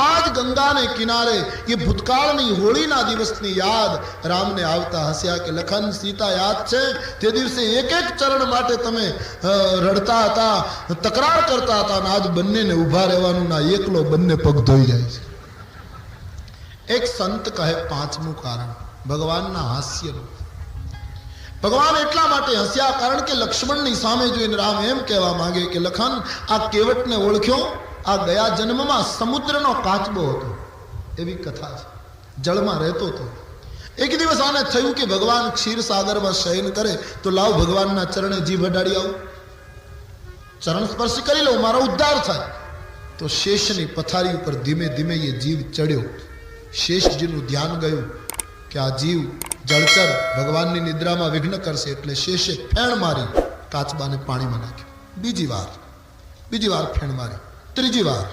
आज गंगा ने किनारे ये भूतकाळनी होळीना दिवसनी याद रामने आवता हस्या के लखन सीता याद छे ते दिवसे एक एक चरण माटे तमे रडता हता तकरार करता हता ने आज बन्नेने ऊभा रहेवानुं ना एकलो बन्ने पग धोई जाय छे। एक संत कहे पांचमું कारण भगवानना हास्यનું। भगवान એટલા માટે હસ્યા કારણ કે લક્ષ્મણની સામે જોઈને રામ એમ કહેવા માંગે કે લખન આ કેવટને ઓળખ્યો, આ ગયા જન્મમાં સમુદ્રનો કાચબો હતો, એવી કથા છે, જળમાં રહેતો હતો। એક દિવસ આને થયું કે ભગવાન ક્ષીરસાગરમાં શયન કરે તો લાવ ભગવાનના ચરણે જીભ અડાડી આવું, ચરણ સ્પર્શ કરી લઉં, મારો ઉદ્ધાર થાય। તો શેષની પથારી ઉપર ધીમે ધીમે એ જીવ ચડ્યો। शेषजीનું ધ્યાન ગયું કે આ જીવ જળચર ભગવાનની નિદ્રામાં વિઘ્ન કરશે, એટલે શેષે ફેણ મારી કાચબાને પાણીમાં નાખ્યો। બીજી વાર ફેણ મારી, ત્રીજી વાર,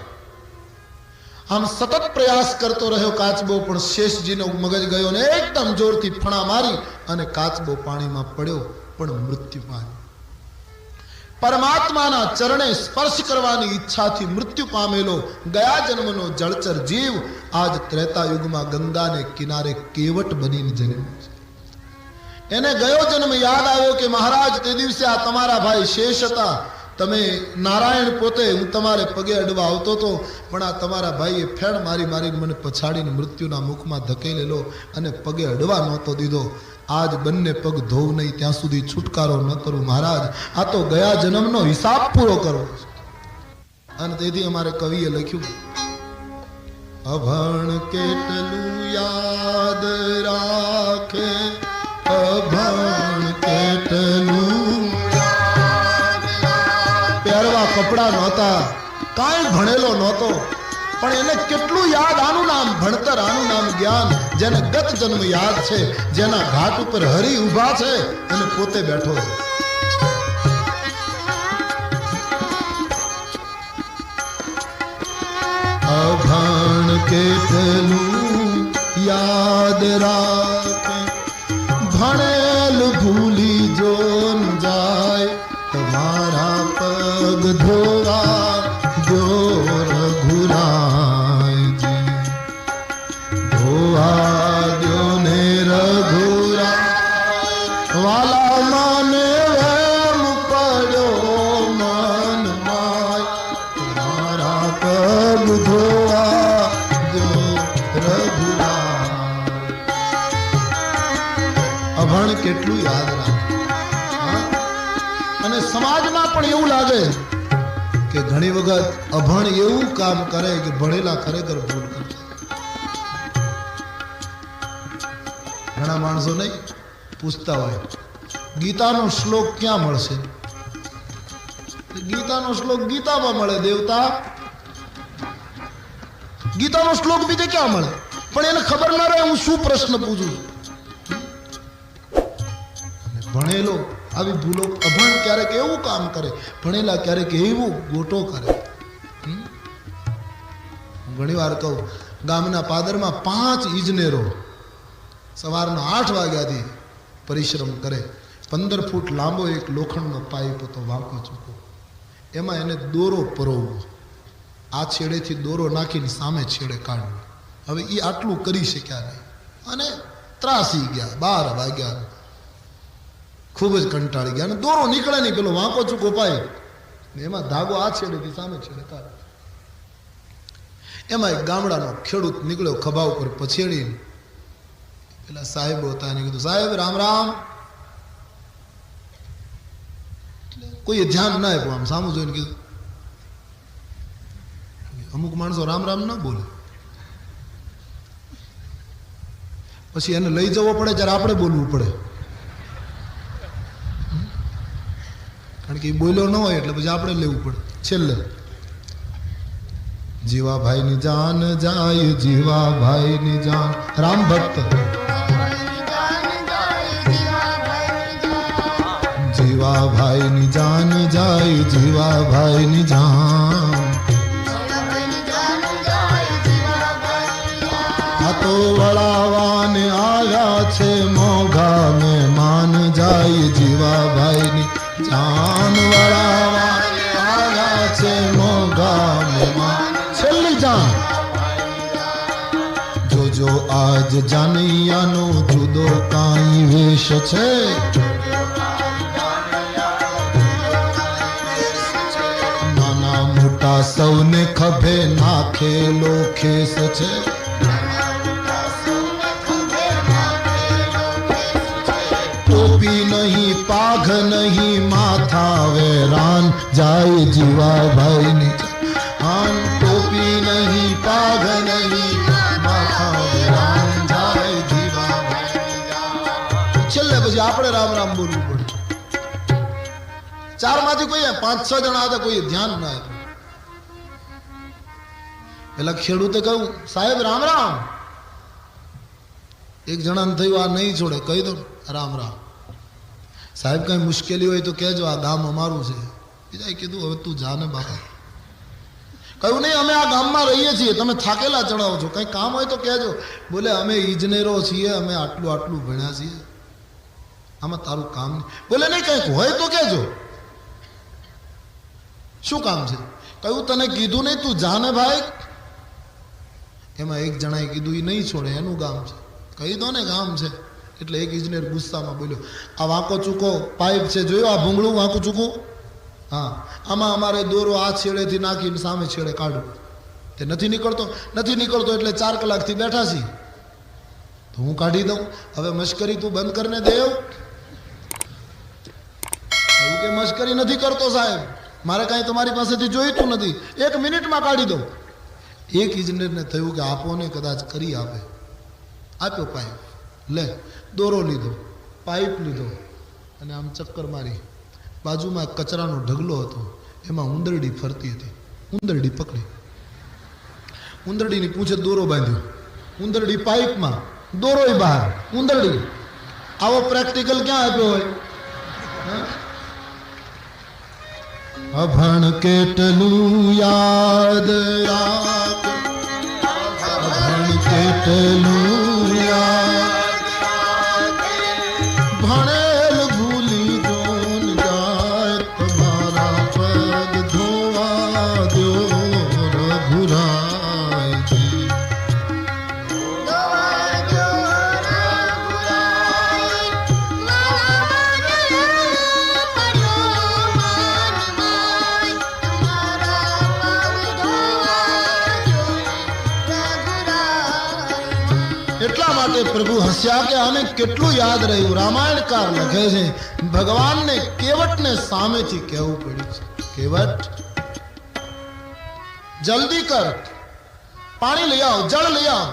આમ સતત પ્રયાસ કરતો રહ્યો કાચબો, પણ શેષજીનો મગજ ગયો ને એકદમ જોરથી ફણા મારી અને કાચબો પાણીમાં પડ્યો, પણ મૃત્યુ પામ્યો। परमात्माना चरणे स्पर्श करवानी इच्छाथी मृत्यु पामेलो गया जन्मनो जलचर जीव आज त्रेता युग में गंगा ने किनारे केवट बनीने जन्म्यो छे। एने गयो जन्म याद आव्यो के महाराज ते दिवसे आ तमारा भाई शेष हता, तमे नारायण पोते हूँ तमारे पगे अडवा आवतो तो, पण आ तमारा भाईए फेण मारी मारी मने पछाड़ीने मृत्युना मुखमां धकेलेलो अने पगे अडवा नहोतो दीधो। आज बन्ने पग धोव नहीं त्या सुधी छुटकारो न करूं महाराज, आ तो गया जन्मनो हिसाब पूरो करो। अने तेथी अमारे कविए लख्युं अभण केटलुं याद राखे, अभण केटलुं પહેરવા કપડા નહોતા, કાંઈ ભણેલો નહોતો, પણ એને કેટલું યાદ, આનું નામ ભણતર, આનું નામ જ્ઞાન, જેને ગત જન્મ યાદ છે, જેના ઘાટ ઉપર હરિ ઊભા છે અને પોતે બેઠો છે। અભણ કેટલું યાદ રાખે, ભણેલ ભૂલી જો ન જાય, તમારા પગ ધોવા જો रघुराय जी, धोआ दो ने रघुराय, वाला माने वेम पड़ो मन माय, तुम्हारा पग धोआ दो रघुराय। अभण केटलुं याद राखे। अने समाजमां पण एवुं लागे કે ઘણી વખત અભણ એવું કામ કરે કે ભણેલા ખરેખર ભૂલ કરે। ઘણા માણસો નહીં પૂછતા હોય ગીતાનો શ્લોક ક્યાં મળશે, ગીતાનો શ્લોક ગીતામાં મળે, દેવતા ગીતાનો શ્લોક બીજે ક્યાં મળે, પણ એને ખબર ના રહે હું શું પ્રશ્ન પૂછું છું। ભણેલો આવી ભૂલો, અભણ ક્યારેક એવું કામ કરે, ભણેલા ક્યારેક એવું ગોટો કરે। ઘણી વાર કહું ગામના પાદરમાં 5 ઇજનેરો સવારના 8 વાગ્યાથી પરિશ્રમ કરે, 15 ફૂટ લાંબો એક લોખંડનો પાઇપ હતો વાંકો ચૂકો, એમાં એને દોરો પરોવવો, આ છેડેથી દોરો નાખીને સામે છેડે કાઢવો। હવે એ આટલું કરી શક્યા નહીં અને ત્રાસી ગયા, 12 વાગ્યા, खूब ज कंटाળી ગયા, અને દોરો નીકળે નહીં, પેલો વાંકો ચૂકો પાય એમાં ધાગો આ છેડેથી સામે છેડે કાઢે। એમાં એક ગામડાનો ખેડૂત નીકળ્યો, ખભા ઉપર પછેડીને પેલા સાહેબો હતા એને કીધું સાહેબ રામ રામ। કોઈએ ધ્યાન ના આપ્યું, આમ સામું જોઈને કીધું, અમુક માણસો રામ રામ ના બોલે, પછી એને લઈ જવો પડે જ્યારે આપણે બોલવું પડે, કારણ કે બોલ્યો ન હોય એટલે પછી આપણે લેવું પડે છેલ્લે। जीवा भाई ની જાન જાય, જીવા ભાઈ ની જાન, રામ ભક્ત જીવા ભાઈ ની જાન જાય, જીવા ભાઈ ની જાન, આ તો વળાવાને આવ્યા છે મોઘા મહેમાન જાય, જીવા ભાઈ ની જાન, વળાવાને આવ્યા છે મોઘા મહેમાન, છેલ્લી જાન। જો આજ જાનૈયાનો જુદો કાંઈ વેશ છે, નાના મોટા સૌને ખભે નાખેલો ખેસ છે, ટોપી નહીં પાઘ નહીં માથા વેરાન જાય જીવાભાઈ ની આન, ટોપી નહીં પાઘ નહીં માથા વેરાન જાય જીવાભાઈ. છેલ્લે પછી આપણે રામ રામ બોલવું પડે. ચાર માંથી કોઈ 5-6 જણા હતા, કોઈ ધ્યાન ના આપ્યું. પેલા ખેડૂતે કહ્યું સાહેબ રામ રામ. એક જણાને થયું આ નહીં છોડે, કહી દો રામ રામ. સાહેબ કઈ મુશ્કેલી હોય તો કહેજો, આ ગામ અમારું છે. બીજા કીધું હવે તું જાને બાપા. કહ્યું નહીં અમે આ ગામમાં રહીએ છીએ, તમે થાકેલા ચડાવો છો, કઈ કામ હોય તો કહેજો. બોલે અમે ઇજનેરો છીએ, અમે આટલું આટલું ભણ્યા છીએ, આમાં તારું કામ નહીં. બોલે નહીં કંઈક હોય તો કહેજો. શું કામ છે? કહ્યું તને કીધું નહીં તું જાને ભાઈ. એમાં એક જણાએ કીધું એ નહીં છોડે, એનું ગામ છે. કહી દો ને ગામ છે. એટલે એક ઇજનેર ગુસ્સામાં બોલ્યો આ વાંકો ચૂકો પાઇપ છે, જોયો આ ભૂંગળું વાંકું ચૂકું? હા, આમાં અમારે દોરો આ છેડેથી નાખીને સામે છેડે કાઢવું. તે નથી નીકળતો એટલે 4 કલાકથી બેઠા છીએ, તો હું કાઢી દઉં. હવે મશ્કરી તું બંધ કરીને દે. એવું કે મશ્કરી નથી કરતો સાહેબ, મારે કાંઈ તમારી પાસેથી જોઈતું નથી, 1 મિનિટમાં કાઢી દઉં. એક ઇજનેરને થયું કે આપો ને કદાચ કરી આપે. આપ્યો પાઇપ, લે દોરો લીધો, પાઇપ લીધો અને આમ ચક્કર મારી. બાજુમાં કચરાનો ઢગલો હતો, એમાં ઉંદરડી ફરતી હતી. ઉંદરડી પકડી, ઉંદરડીની પૂંછે દોરો બાંધ્યો, ઉંદરડી પાઇપમાં, દોરોય બહાર, ઉંદરડી. આવો પ્રેક્ટિકલ ક્યાં આપ્યો હોય? અભણ કેટલું યાદ રાખ, અભણ કેટલું યાદ, ભણેલ ભૂલી જોન જાય, તમારા પગ ધોવા દો રઘુરાયજી. એટલા માટે પ્રભુ હસ્યા કે આને કેટલું યાદ રહ્યું. રામાયણકાર લખે છે ભગવાનને કેવટને સામેથી કહેવું પડ્યું છે, કેવટ જલ્દી કર, પાણી લઈ આવ, જળ લઈ આવ.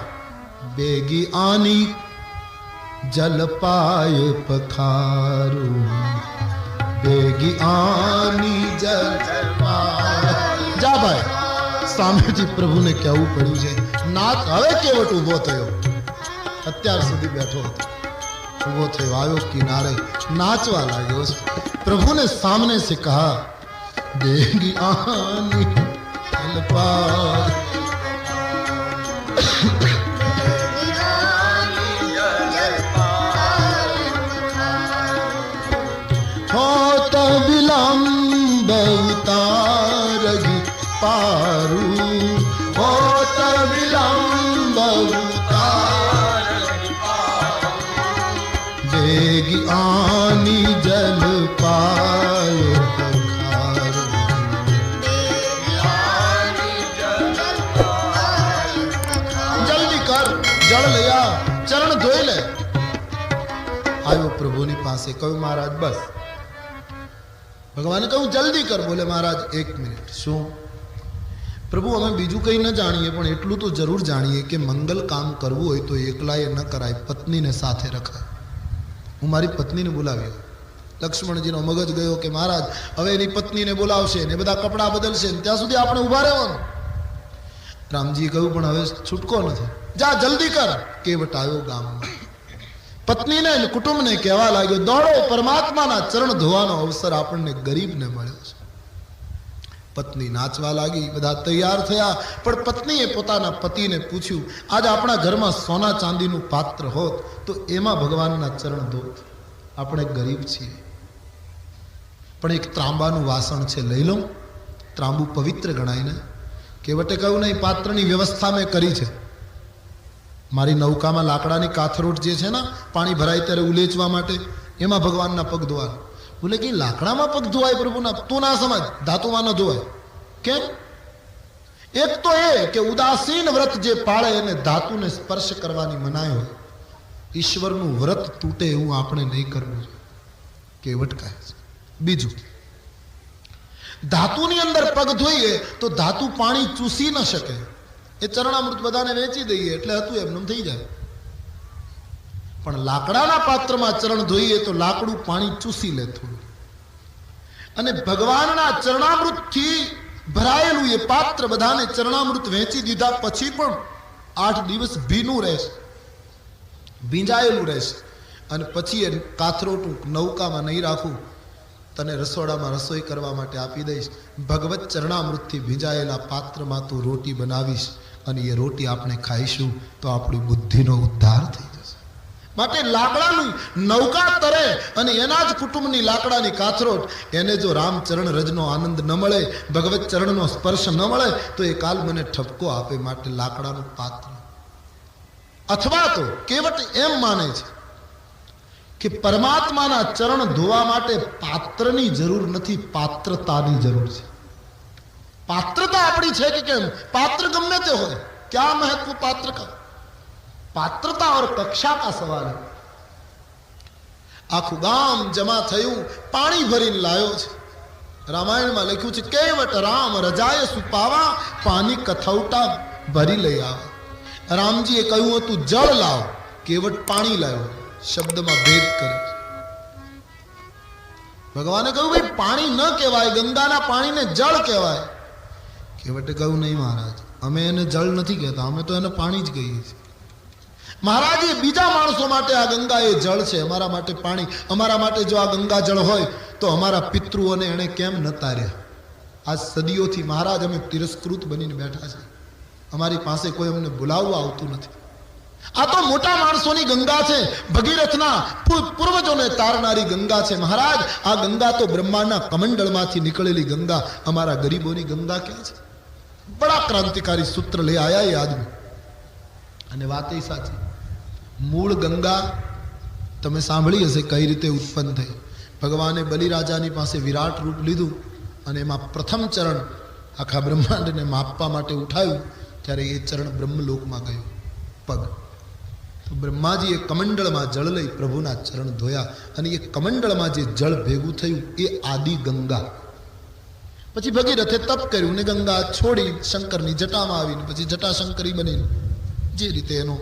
બેગી આની જલ પાય પખારું, બેગી આની જલ પાય. જા ભાઈ, સામેથી પ્રભુને કહેવું પડ્યું છે. નાથ હવે કેવટ ઉભો થયો, અત્યાર સુધી બેઠો હતો, ઉભો થયો, આવ્યો કિનારે, નાચવા લાગ્યો છે. પ્રભુને સાमने से कहा देगी आनी जलपाय, होत विलंब उतारगी पारू, होत विलंब बेगी आनी जल पाय पखारू. जल्दी कर, जल ले आ, चरण धोई ले. आयो प्रभुनी पासे, कहूं महाराज बस. भगवान कहूं जल्दी कर. बोले महाराज 1 मिनिट. શું પ્રભુ અમે બીજું કંઈ ન જાણીએ, પણ એટલું તો જરૂર જાણીએ કે મંગલ કામ કરવું હોય તો એકલાએ ન કરાય, પત્નીને સાથે રખાય. હું મારી પત્નીને બોલાવ્યો. લક્ષ્મણજીનો મગજ ગયો કે મહારાજ હવે એની પત્નીને બોલાવશે ને બધા કપડાં બદલશે ને ત્યાં સુધી આપણે ઊભા રહેવાનું. રામજી કહ્યું પણ હવે છૂટકો નથી, જા જલ્દી કર. કેવટ આવ્યો ગામમાં, પત્નીને કુટુંબને કહેવા લાગ્યો દોડો, પરમાત્માના ચરણ ધોવાનો અવસર આપણને ગરીબને મળ્યો છે. પત્ની નાચવા લાગી, બધા તૈયાર થયા, પણ પત્નીએ પોતાના પતિને પૂછ્યું આજે આપણા ઘરમાં સોના ચાંદીનું પાત્ર હોત તો એમાં ભગવાનના ચરણ ધોત. આપણે ગરીબ છીએ, પણ એક ત્રાંબાનું વાસણ છે, લઈ લઉં. ત્રાંબુ પવિત્ર ગણાય ને. કેવટે કહ્યું નહીં, પાત્રની વ્યવસ્થા મેં કરી છે, મારી નૌકામાં લાકડાની કાથરોટ જે છે ને પાણી ભરાય ત્યારે ઉલેચવા માટે, એમાં ભગવાનના પગ ધોવાના. બોલે કે લાકડામાં પગ ધોવાય પ્રભુના? તું ના સમજ, ધાતુમાં ન ધોવાય. કેમ? એક તો એ કે ઉદાસીન વ્રત જે પાળે એને ધાતુને સ્પર્શ કરવાની મનાઈ હોય. ઈશ્વરનું વ્રત તૂટે એવું આપણે નહીં કરવું જોઈએ, કેવટ કહે છે. બીજું, ધાતુની અંદર પગ ધોઈએ તો ધાતુ પાણી ચૂસી ન શકે. એ ચરણામૃત બધાને વેચી દઈએ એટલે હતું એમનું થઈ જાય. પણ લાકડાના પાત્રમાં ચરણ ધોઈએ તો લાકડું પાણી ચૂસી લે થોડું. અને ભગવાનના ચરણામૃતથી ભરાયેલું એ પાત્ર બધાને ચરણામૃત વેચી દીધા પછી પણ 8 દિવસ ભીનું રહેશે, ભીંજાયેલું રહેશે. અને પછી એ કાથરોટું નૌકામાં નહીં રાખું, તને રસોડામાં રસોઈ કરવા માટે આપી દઈશ. ભગવત ચરણામૃતથી ભીંજાયેલા પાત્રમાં તું રોટી બનાવીશ અને એ રોટી આપણે ખાઈશું તો આપણી બુદ્ધિનો ઉદ્ધાર થઈ જશે. માટે લાકડાનું નૌકા તરે અને એના જ કુટુંબની લાકડાની કાથરોટ, એને જો રામચરણ રજનો આનંદ ન મળે, ભગવત ચરણનો સ્પર્શ ન મળે તો એ કાલ મને ઠપકો આપે. માટે લાકડાનું પાત્ર. અથવા તો કેવટ એમ માને છે કે પરમાત્માના ચરણ ધોવા માટે પાત્રની જરૂર નથી, પાત્રતાની જરૂર છે. પાત્રતા આપણી છે કે કેમ? પાત્ર ગમે તે હોય, ક્યાં મહત્વ પાત્ર કા? પાત્રતા और कक्षा का सवाल है. આખું ગામ જમા થયું, પાણી ભરીને લાયો છે. રામાયણમાં લખ્યું છે કેવટ રામ રજાય સુપાવા, પાણી કથૌટા ભરી લઈ આવે. રામજીએ કહ્યું હતું જળ લાવ, કેવટ પાણી લાવ્યો. શબ્દમાં ભેદ કરે. ભગવાને કહ્યું ભાઈ પાણી ન કહેવાય, ગંગાના પાણીને જળ કહેવાય. કેવટે કહ્યું નહીં મહારાજ, અમે એને જળ નથી કહેતા, અમે તો એને પાણી જ કહીએ છીએ. મહારાજ એ બીજા માણસો માટે આ ગંગા એ જળ છે, અમારા માટે પાણી. અમારા માટે જો આ ગંગા જળ હોય તો અમારા પિતૃઓને એણે કેમ ન તાર્યા? આજ સદીઓથી મહારાજ અમે તિરસ્કૃત બનીને બેઠા છે. અમારી પાસે કોઈ અમને બોલાવવા આવતું નથી. આ તો મોટા માણસોની ગંગા છે, ભગીરથના પૂર્વજોને તારનારી ગંગા છે. મહારાજ આ ગંગા તો બ્રહ્માંડના કમંડળમાંથી નીકળેલી ગંગા, અમારા ગરીબોની ગંગા ક્યાં છે? બડા ક્રાંતિકારી સૂત્ર લઈ આયા એ આદમી. અને વાત એ સાચી, મૂળ ગંગા તમે સાંભળી હશે કઈ રીતે ઉત્પન્ન થઈ. ભગવાને બલિરાજાની પાસે વિરાટ રૂપ લીધું અને એમાં પ્રથમ ચરણ આખા બ્રહ્માંડને માપવા માટે ઉઠાયું, ત્યારે એ ચરણ બ્રહ્મલોકમાં ગયું, પગ. તો બ્રહ્માજીએ કમંડળમાં જળ લઈ પ્રભુના ચરણ ધોયા અને એ કમંડળમાં જે જળ ભેગું થયું એ આદિ ગંગા. પછી ભગીરથે તપ કર્યું ને ગંગા છોડી શંકરની જટામાં આવીને પછી જટાશંકરી બનીને જે રીતે એનો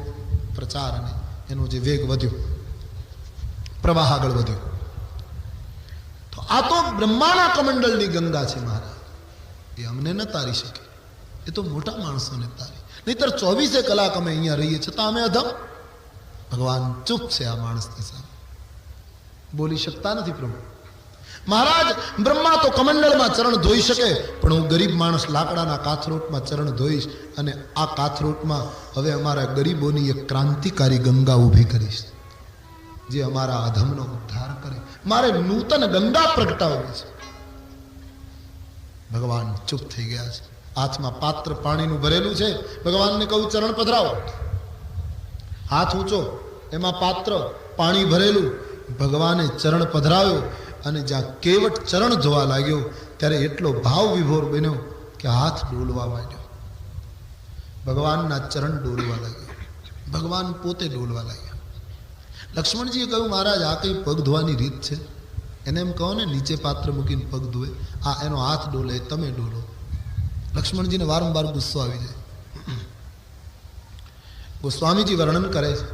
પ્રચાર અને એનો જે વેગ વધ્યો, પ્રવાહ આગળ વધ્યો. તો આ તો બ્રહ્માના કમંડળની ગંગા છે મહારાજ. એ અમને ન તારી શકે, એ તો મોટા માણસોને તારી. નહીતર 24 કલાક અમે અહીંયા રહીએ છતાં અમે અધમ. ભગવાન ચૂપ છે આ માણસની સામે, બોલી શકતા નથી પ્રભુ. મહારાજ બ્રહ્મા તો કમંડળમાં ચરણ ધોઈ શકે, પણ હું ગરીબ માણસ લાકડાના કાથરોટમાં ચરણ ધોઈશ અને આ કાથરોટમાં હવે અમારા ગરીબોની એક ક્રાંતિકારી ગંગા ઊભી કરીશ જે અમારા અધમનો ઉદ્ધાર કરે. મારે નૂતન ગંગા પ્રગટાવવી છે. ભગવાન ચૂપ થઈ ગયા છે. હાથમાં પાત્ર પાણીનું ભરેલું છે. ભગવાનને કહું ચરણ પધરાવો. હાથ ઊંચો, એમાં પાત્ર પાણી ભરેલું. ભગવાને ચરણ પધરાવ્યો અને જ્યાં કેવટ ચરણ ધોવા લાગ્યો ત્યારે એટલો ભાવ વિભોર બન્યો કે હાથ ડોલવા માંડ્યો. ભગવાનના ચરણ ડોલવા લાગ્યો, ભગવાન પોતે ડોલવા લાગ્યા. લક્ષ્મણજીએ કહ્યું મહારાજ આ કઈ પગ ધોવાની રીત છે? એને એમ કહો ને નીચે પાત્ર મૂકીને પગ ધોવે, આ એનો હાથ ડોલે, તમે ડોલો. લક્ષ્મણજીને વારંવાર ગુસ્સો આવી જાય. ગોસ્વામીજી વર્ણન કરે છે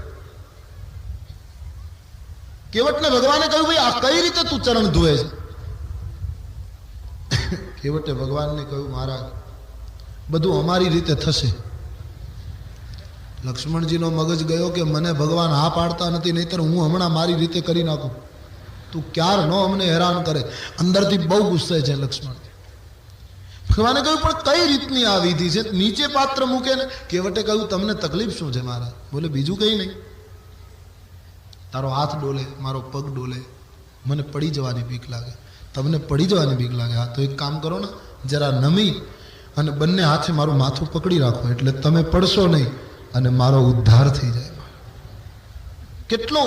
કેવટને ભગવાને કહ્યું ભાઈ આ કઈ રીતે તું ચરણ ધોવે છે? કેવટે ભગવાનને કહ્યું મહારાજ બધું અમારી રીતે થશે. લક્ષ્મણજીનો મગજ ગયો કે મને ભગવાન હા પાડતા નથી, નહીતર હું હમણાં મારી રીતે કરી નાખું. તું ક્યાર નો અમને હેરાન કરે. અંદરથી બહુ ગુસ્સે છે લક્ષ્મણજી. ભગવાને કહ્યું પણ કઈ રીતની આ વિધિ છે? નીચે પાત્ર મૂકે ને. કેવટે કહ્યું તમને તકલીફ શું છે મહારાજ? બોલે બીજું કઈ નહીં, તારો હાથ ડોલે, મારો પગ ડોલે, મને પડી જવાની બીક લાગે. તમને પડી જવાની બીક લાગે? હા તો એક કામ કરો ને, જરા નમી અને બંને હાથે મારું માથું પકડી રાખો એટલે તમે પડશો નહીં અને મારો ઉદ્ધાર થઈ જાય. કેટલો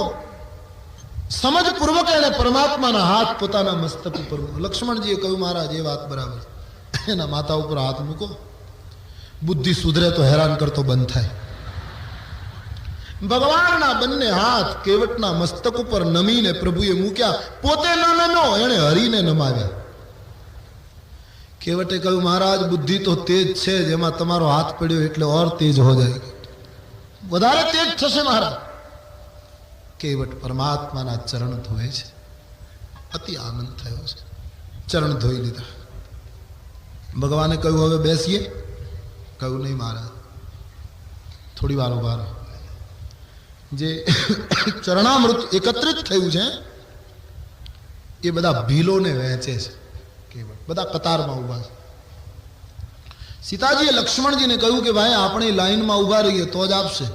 સમજપૂર્વક એને પરમાત્માના હાથ પોતાના મસ્તક ઉપર. લક્ષ્મણજીએ કહ્યું મહારાજ એ વાત બરાબર, એના માથા ઉપર હાથ મૂકો, બુદ્ધિ સુધરે તો હેરાન કરતો બંધ થાય. ભગવાનના બંને હાથ કેવટના મસ્તક ઉપર નમીને પ્રભુએ મૂક્યા. પોતે ન નમ્યો, એને હરીને નમાવ્યા. કેવટે કહ્યું મહારાજ બુદ્ધિ તો તેજ છે, જેમાં તમારો હાથ પડ્યો એટલે ઓર તેજ હો જાય, વધારે તેજ થશે મહારાજ. કેવટ પરમાત્માના ચરણ ધોવે છે. અતિ આનંદ થયો છે. ચરણ ધોઈ લીધા. ભગવાને કહ્યું હવે બેસીએ. કહ્યું નહીં મહારાજ, થોડી વાર ઉભા રહો. જે ચરણામૃત એકત્રિત થયું છે એ બધા ભીલોને વહેંચે છે. કેવટ બધા કતારમાં ઉભા છે. સીતાજીએ લક્ષ્મણજીને કહ્યું કે ભાઈ આપણે લાઈનમાં ઉભા રહીએ તો જ આપશે,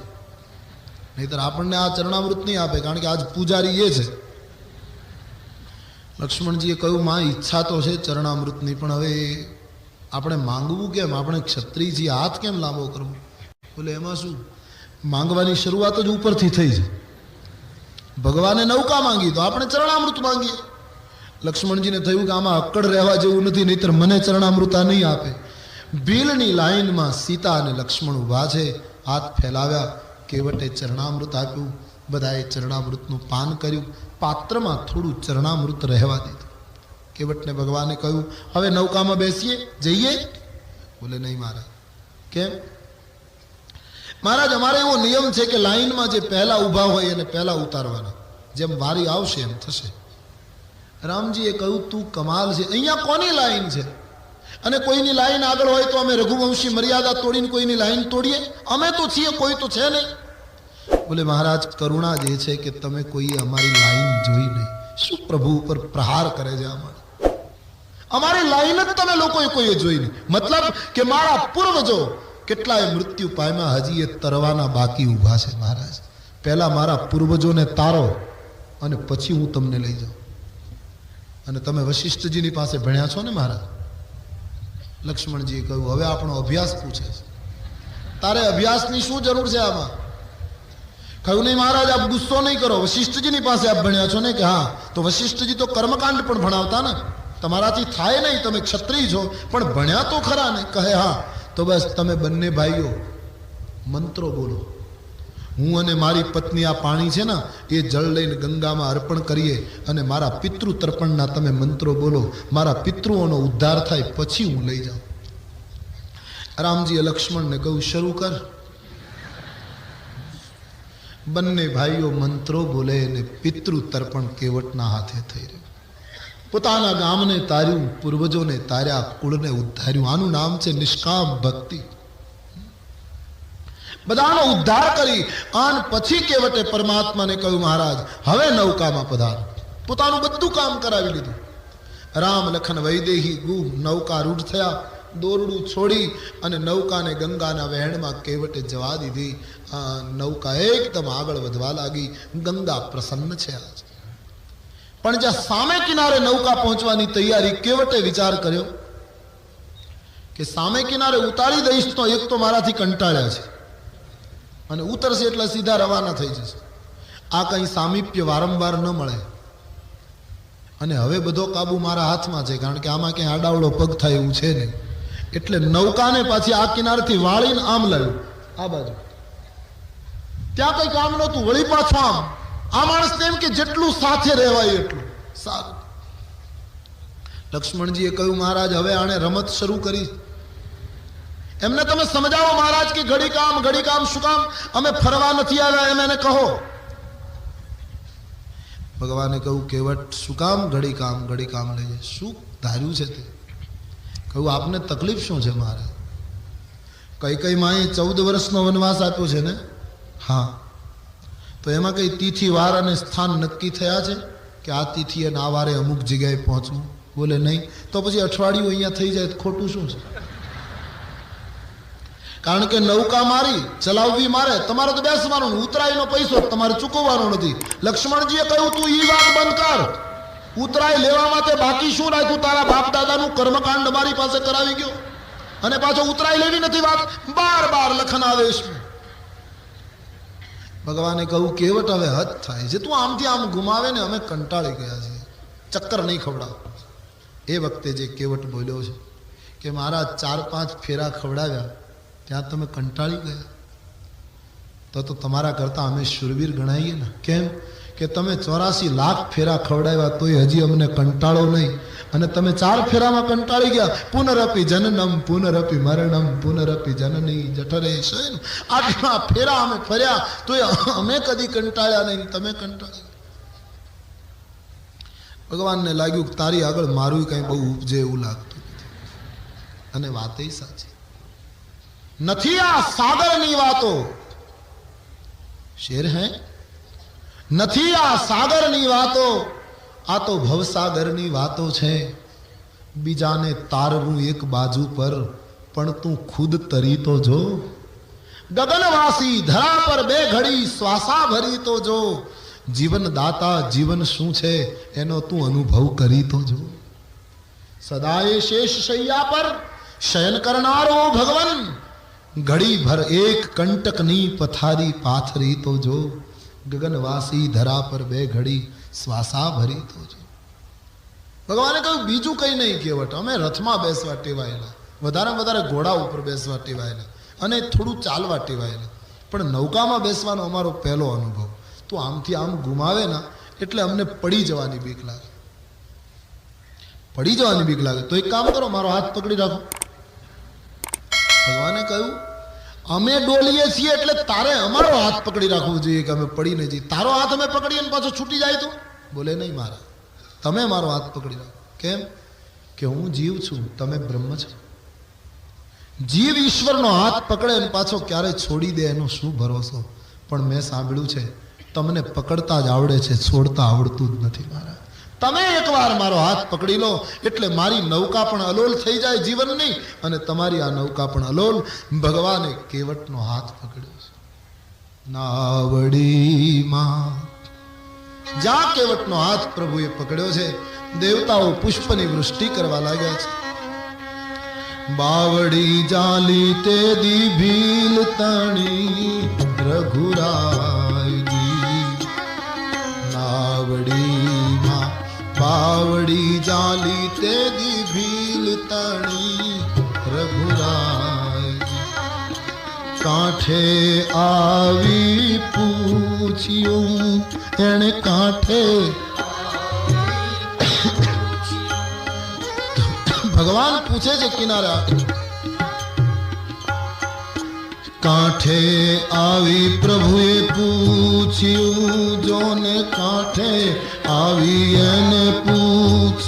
નહીતર આપણને આ ચરણામૃત નહીં આપે, કારણ કે આજ પૂજારી એ છે. લક્ષ્મણજીએ કહ્યું માં ઈચ્છા તો છે ચરણામૃતની, પણ હવે આપણે માંગવું કેમ? આપણે ક્ષત્રિય છીએ, હાથ કેમ લાંબો કરવો? બોલે એમાં શું, માંગવાની શરૂઆત જ ઉપરથી થઈ છે. ભગવાને નૌકા માંગી તો આપણે ચરણામૃત માંગીએ. લક્ષ્મણજીને થયું કે આમાં અક્કડ રહેવા જેવું નથી, નહીતર મને ચરણામૃત આ નહીં આપે. ભીલની લાઈનમાં સીતા અને લક્ષ્મણ ઉભા છે, હાથ ફેલાવ્યા. કેવટે ચરણામૃત આપ્યું. બધાએ ચરણામૃતનું પાન કર્યું. પાત્રમાં થોડું ચરણામૃત રહેવા દીધું. કેવટને ભગવાને કહ્યું હવે નૌકામાં બેસીએ, જઈએ? બોલે નહીં મહારાજ. કેમ? મહારાજ અમારે એવો નિયમ છે કે લાઈનમાં જે પહેલા ઊભા હોય એને પહેલા ઉતારવાના, જેમ વારી આવશે એમ થશે. રામજીએ કહ્યું તું કમાલ છે, અહીંયા કોની લાઈન છે? અને કોઈની લાઈન આગળ હોય તો અમે રઘુવંશી મર્યાદા તોડીને કોઈની લાઈન તોડીએ? અમે તો છીએ, કોઈ તો છે નહીં. બોલે મહારાજ કરુણા જે છે કે તમે કોઈએ અમારી લાઈન જોઈ નહીં. શું પ્રભુ ઉપર પ્રહાર કરે છે અમારી લાઈન જ તમે લોકોએ કોઈએ જોઈ નહીં. મતલબ કે મારા પૂર્વજો કેટલાય મૃત્યુ પામ્યા, હજી એ તરવાના બાકી ઊભા છે. મહારાજ પહેલા મારા પૂર્વજોને તારો અને પછી હું તમને લઈ જાઉં. અને તમે વશિષ્ઠજીની પાસે ભણ્યા છો ને મહારાજ? લક્ષ્મણજીએ કહ્યું હવે આપણો અભ્યાસ પૂછે છે, તારે અભ્યાસની શું જરૂર છે આમાં? કહ્યું નહીં મહારાજ આપ ગુસ્સો નહીં કરો, વશિષ્ઠજીની પાસે આપ ભણ્યા છો ને? કે હા. તો વશિષ્ઠજી તો કર્મકાંડ પણ ભણાવતા ને, તમારાથી થાય નહીં, તમે ક્ષત્રિય છો પણ ભણ્યા તો ખરા ને? કહે હા. તો બસ તમે બંને ભાઈઓ મંત્રો બોલો. હું અને મારી પત્ની આ પાણી છે ને એ જળ લઈને ગંગામાં અર્પણ કરીએ અને મારા પિતૃ તર્પણના તમે મંત્રો બોલો, મારા પિતૃઓનો ઉદ્ધાર થાય, પછી હું લઈ જાઉં. રામજીએ લક્ષ્મણને કહ્યું શરૂ કર. બંને ભાઈઓ મંત્રો બોલે અને પિતૃ તર્પણ કેવટના હાથે થઈ રહ્યું. પોતાના ગામને તાર્યું, પૂર્વજોને તાર્યા, કુળને ઉદ્ધાર્યું. આનું નામ છે નિષ્કામ ભક્તિ. બધાનો ઉદ્ધાર કરી આન પછી કેવટે પરમાત્માને કહ્યું મહારાજ હવે નૌકામાં પધારો. પોતાનું બધું કામ કરાવી લીધું. રામ લખન વૈદેહી ગુ નૌકા રૂઢ થયા. દોરડું છોડી અને નૌકાને ગંગાના વહેણમાં કેવટે જવા દીધી. નૌકા એકદમ આગળ વધવા લાગી. ગંગા પ્રસન્ન છે આજ. પણ જ્યાં સામે કિનારે નૌકા પહોંચવાની તૈયારી, કેવટે વિચાર કર્યો કે સામે કિનારે ઉતારી દઈશ તો એક તો મારાથી કંટાળ્યા છે અને ઉતરશે એટલે સીધા રવાના થઈ જશે. આ કંઈ સામીપ્ય વારંવાર ન મળે અને હવે બધો કાબુ મારા હાથમાં છે, કારણ કે આમાં ક્યાંય આડાવડો પગ થાય એવું છે નહીં. એટલે નૌકાને પાછી આ કિનારેથી વાળીને આમ લાવ્યું, આ બાજુ. ત્યાં કંઈ કામ નહોતું, વળી પાછું આમ. આ માણસ તેમ કે જેટલું સાથે રહેવાય એટલું સારું. લક્ષ્મણજીએ કહ્યું મહારાજ હવે આણે રમત શરૂ કરી. એમને તમે સમજાવો મહારાજ કે ઘડી કામ શું કામ? અમે ફરવા નથી આવ્યા એમ એને કહો. ભગવાને કહ્યું કેવટ શું કામ ઘડી કામ લઈએ? શું ધાર્યું છે તે? કહ્યું આપને તકલીફ શું છે મહારાજ? કઈ માએ 14 વર્ષનો વનવાસ આપ્યો છે ને? હા. તો એમાં કઈ તિથિ વાર અને સ્થાન નક્કી થયા છે કે આ તિથિ અને આ વારે અમુક જગ્યાએ પહોંચવું? બોલે નહીં. તો પછી અઠવાડિયું અહીંયા થઈ જાય તો ખોટું શું છે? કારણ કે નૌકા મારી ચલાવવી મારે, તમારે તો બેસવાનું, ઉતરાઈનો પૈસો તમારે ચૂકવવાનો નથી. લક્ષ્મણજીએ કહ્યું તું ઈ વાત બંધ કર. ઉતરાઈ લેવા માટે બાકી શું રાખ્યું? તારા બાપ દાદાનું કર્મકાંડ મારી પાસે કરાવી ગયો અને પાછો ઉતરાઈ લેવી નથી વાત. બાર લખન આવેશ ભગવાને કહ્યું કેવટ હવે હદ થાય છે, તું આમથી આમ ગુમાવે ને અમે કંટાળી ગયા છીએ, ચક્કર નહીં ખવડાવ. એ વખતે જે કેવટ બોલ્યો છે કે મારા 4-5 ફેરા ખવડાવ્યા ત્યાં તમે કંટાળી ગયા, તો તમારા કરતા અમે શુરવીર ગણાઈએ ને. કેમ કે તમે 84 લાખ ફેરા ખવડાવ્યા તોય હજી અમને કંટાળો નહીં, અને તમે 4 ફેરામાં કંટાળી ગયા. પુનરપી જનનમ પુનરપી મરણમ પુનરપી જનની જઠરે શયન. આટલા ફેરા અમે ફર્યા તોય અમે કદી કંટાળ્યા નહીં, તમે કંટાળી. ભગવાનને લાગ્યું કે તારી આગળ મારું કઈ બહુ ઉપજે એવું લાગતું નથી, અને વાત એ સાચી નથી. આ સાગરની વાતો શેર હે નથી, આ સાગરની વાતો, આ તો ભવસાગરની વાતો છે. બીજાને તારવું એક બાજુ પર, પણ તું ખુદ તરી તો જો. ગગનવાસી ધરા પર 2 ઘડી શ્વાસા ભરી તો જો. જીવન દાતા જીવન શું છે એનો તું અનુભવ કરી તો જો. સદાય શેષ શૈયા પર શયન કરનારો ભગવાન, ઘડી ભર એક કંટકની પથારી પાથરી તો જો. ગગનવાસી ધરા પર 2 ઘડી શ્વાસા ભરી તો જો. ભગવાને કહ્યું બીજું કઈ નહીં કેવટ, અમે રથમાં બેસવા ટેવાયેલા, વધારે ઘોડા ઉપર બેસવા ટેવાયેલા, અને થોડું ચાલવા ટેવાયેલા, પણ નૌકામાં બેસવાનો અમારો પહેલો અનુભવ. તો આમથી આમ ગુમાવે ના એટલે અમને પડી જવાની બીક લાગે, પડી જવાની બીક લાગે. તો એક કામ કરો, મારો હાથ પકડી રાખો. ભગવાને કહ્યું અમે ડોલીએ છીએ એટલે તારે અમારો હાથ પકડી રાખવો જોઈએ કે અમે પડી નહીં જઈએ. તારો હાથ અમે પકડીએ ને પાછો છૂટી જાય તો બોલે નહીં, મારા તમે મારો હાથ પકડી રાખો. કેમ કે હું જીવ છું, તમે બ્રહ્મ છો. જીવ ઈશ્વરનો હાથ પકડે અને પાછો ક્યારે છોડી દે એનો શું ભરોસો. પણ મેં સાંભળ્યું છે તમને પકડતા જ આવડે છે, છોડતા આવડતું જ નથી. મારા તમે એકવાર મારો હાથ પકડી લો એટલે મારી નૌકા પણ અલોલ થઈ જાય જીવનની, અને તમારી આ નૌકા પણ અલોલ. ભગવાને કેવટનો હાથ પકડ્યો છે. નાવડીમાં જ્યાં કેવટનો હાથ પ્રભુએ પકડ્યો છે, દેવતાઓ પુષ્પની વૃષ્ટિ કરવા લાગ્યા છે. બાવડી જાલી તે દી ભીલ તણી રઘુરાયજી. નાવડીમાં બાવડી જાલી તે દી ભીલ તણી રઘુરાયજી. કાંઠે આવી પૂછ્યું એને કાંઠે. ભગવાન પૂછે છે કિનારે, કાંઠે આવી પ્રભુએ પૂછ્યું, જોને કાંઠે આવી એને પૂછ.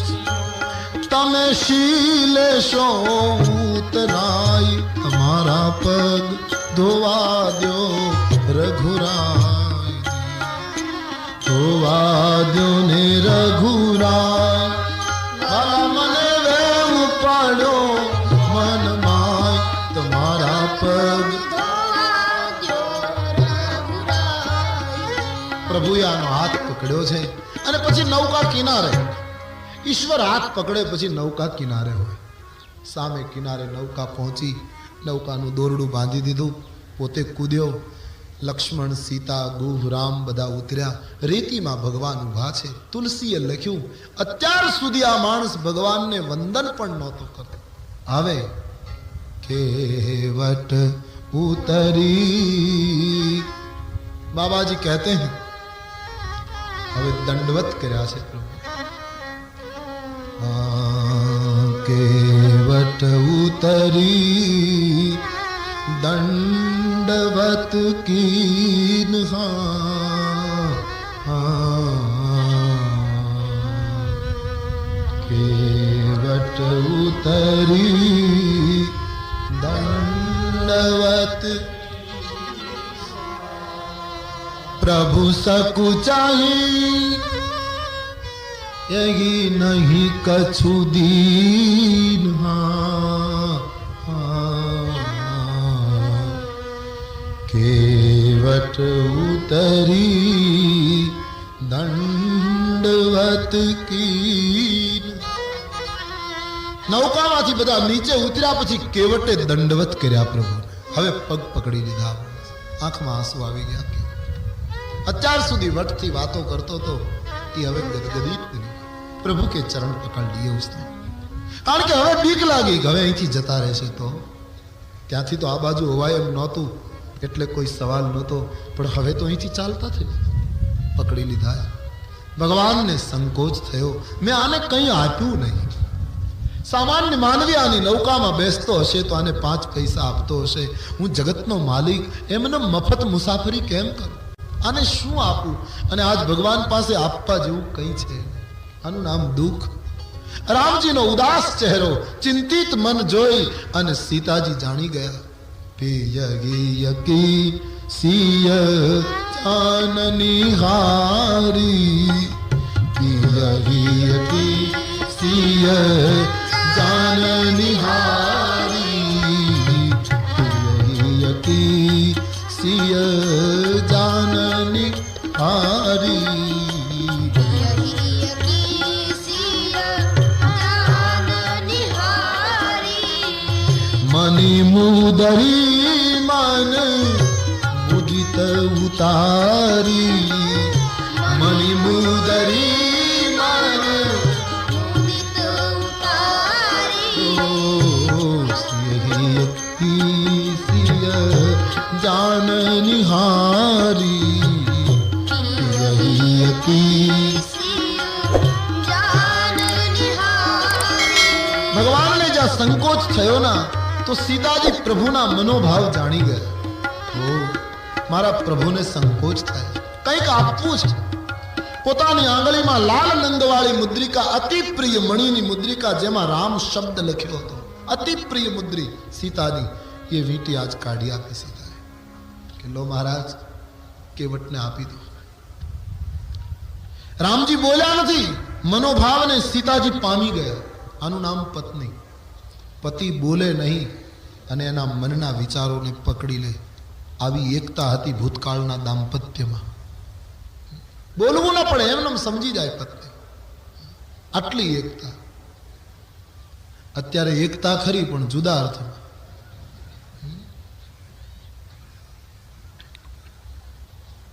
તમે શીલે શો ઉતરાય, તમારા પગ ધોવા દો રઘુરાય, ધોવા દો ને રઘુરાય. મને વેમ પાડ્યો મન માય, તમારા પગ. પ્રભુએ આનો હાથ પકડ્યો છે, અને પછી નૌકા કિનારે. ઈશ્વર હાથ પકડે પછી નૌકા કિનારે હોય. સામે કિનારે નૌકા પહોંચી, નૌકાનું દોરડું બાંધી દીધું, પોતે કૂદ્યો. લક્ષ્મણ, સીતા, ગુહ, રામ બધા ઉતર્યા. રેતીમાં ભગવાન ઉભા છે. તુલસીએ લખ્યું અત્યાર સુધી આ માણસ ભગવાનને વંદન પણ નહોતો કરતો. હવે કેવટ ઉતરી. બાબાજી કહેતે હૈ હવે દંડવત કર્યા છે પ્રભુ. કેવટ ઉતરી दंडवत कीन. केवट उतरी दंडवत. प्रभु सकुचाही यही नहीं कछु दीन. केवट उतरी दंडवत की. નૌકામાંથી બધા નીચે ઉતર્યા પછી કેવટે દંડવત કર્યા પ્રભુ. હવે પગ પકડી લીધા, આંખમાં આંસુ આવી ગયા. અત્યાર સુધી વટથી વાતો કરતો હતો એ હવે ગદગદિત બન્યો. પ્રભુ કે ચરણ પકડ લીએ उसने. કારણ કે હવે બીક લાગી કે હવે અહીંથી જતા રહેશે તો. ત્યાંથી તો આ બાજુ હોવાય એમ નહોતું એટલે કોઈ સવાલ નહોતો, પણ હવે તો અહીંથી ચાલતા થઈ. પકડી લીધા. ભગવાનને સંકોચ થયો, મેં આને કંઈ આપ્યું નહીં. સામાન્ય માનવી આની નૌકામાં બેસતો હશે તો આને 5 પૈસા આપતો હશે. હું જગતનો માલિક એમને મફત મુસાફરી કેમ કરું? આને શું આપું? અને આજ ભગવાન પાસે આપવા જેવું કંઈ છે. આનું નામ દુઃખ. રામજીનો ઉદાસ ચહેરો, ચિંતિત મન જોઈ અને સીતાજી જાણી ગયા. પિયગી સિય ચાનની હારી, પિયગી સિય જાનની હારી, પિયગી સિય જાનની હારી. મની મુદરી મન મુદિત ઉતારી, મની મુદરી મન મુદિત ઉતારી, સિય જાન નિહારી, ભગવાનને જ્યાં સંકોચ થયો ના તો સીતાજી પ્રભુના મનોભાવ જાણી ગયા. ઓ મારા પ્રભુને સંકોચ થાય, કંઈક આપવું છે. પોતાની આંગળીમાં લાલ નંદવાળી મુદ્રિકા, અતિ પ્રિય મણીની મુદ્રિકા જેમાં રામ શબ્દ લખ્યો હતો, અતિ પ્રિય મુદ્રી સીતાની, એ વીંટી આજ કાઢી આપી સીતાએ કે લો મહારાજ કેવટને આપી દો. રામજી બોલ્યા નથી, મનોભાવને સીતાજી પામી ગયા. આનું નામ પત્ની. પતિ બોલે નહીં અને એના મનના વિચારોને પકડી લે. આવી એકતા હતી ભૂતકાળના દાંપત્યમાં. બોલવું ન પડે એમને સમજી જાય પત્ની. આટલી એકતા. અત્યારે એકતા ખરી પણ જુદા અર્થમાં.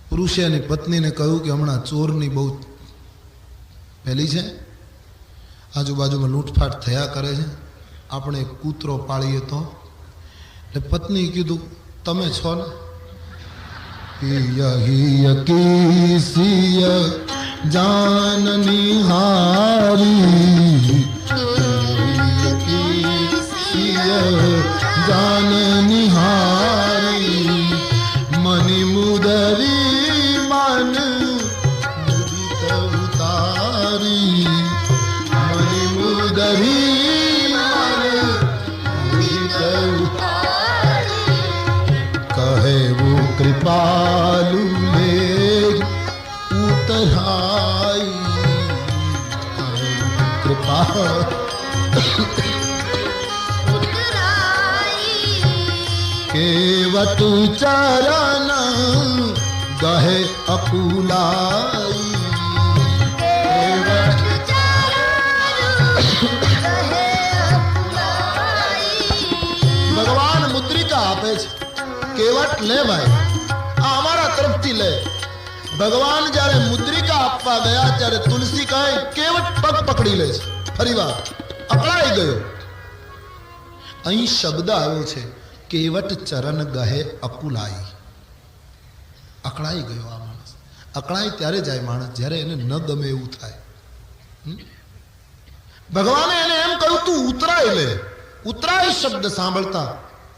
પુરુષે એની પત્નીને કહ્યું કે હમણાં ચોરની બહુ પહેલી છે, આજુબાજુમાં લૂંટફાટ થયા કરે છે, આપણે કૂતરો પાળીએ તો. એટલે પત્ની કીધું તમે છો ને. જાન નિહારી, જાન નિહારી, મની મુદરી મન મુદિત ઉતારી, મની મુદરી મન મુદિત ઉતારી. કહે वो कृपालु ले उतराई, कृपा केवट चरण गहे अकुलाई, ભગવાન મુદ્રિકા આપે છે. કેવટ લે ભાઈ, આ અમારા તરફથી લે. ભગવાન જ્યારે મુદ્રિકા આપવા ગયા ત્યારે તુલસી કહે કેવટ પગ પકડી લે છે. ફરી વાર અકળાઈ ગયો. અહીં શબ્દ આવ્યો છે કેવટ ચરણ ગહે અકુલાઈ. અકળાઈ ગયો આ માણસ. અકળાઈ ત્યારે જાય માણસ જ્યારે એને ન ગમે એવું થાય. ભગવાને એને એમ કહ્યું તું ઉતરાય લે. ઉતરાય શબ્દ સાંભળતા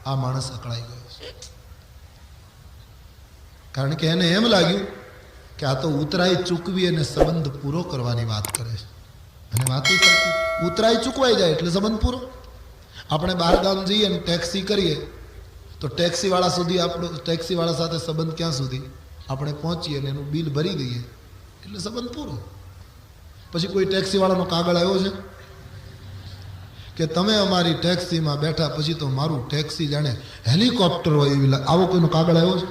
આ માણસ અકળાઈ ગયો. કારણ કે એને એમ લાગ્યું કે આ તો ઉતરાઈ ચૂકવી અને સંબંધ પૂરો કરવાની વાત કરે છે. અને વાત સાચી, ઉતરાઈ ચૂકવાઈ જાય એટલે સંબંધ પૂરો. આપણે બહાર ગામ જઈએ અને ટેક્સી કરીએ તો ટેક્સીવાળા સુધી આપણો, ટેક્સીવાળા સાથે સંબંધ ક્યાં સુધી? આપણે પહોંચીએ અને એનું બિલ ભરી દઈએ એટલે સંબંધ પૂરો. પછી કોઈ ટેક્સીવાળાનો કાગળ આવ્યો છે કે તમે અમારી ટેક્સીમાં બેઠા પછી તો મારું ટેક્સી જાણે હેલિકોપ્ટર હોય એવી, આવો કોઈનો કાગળ આવ્યો છે?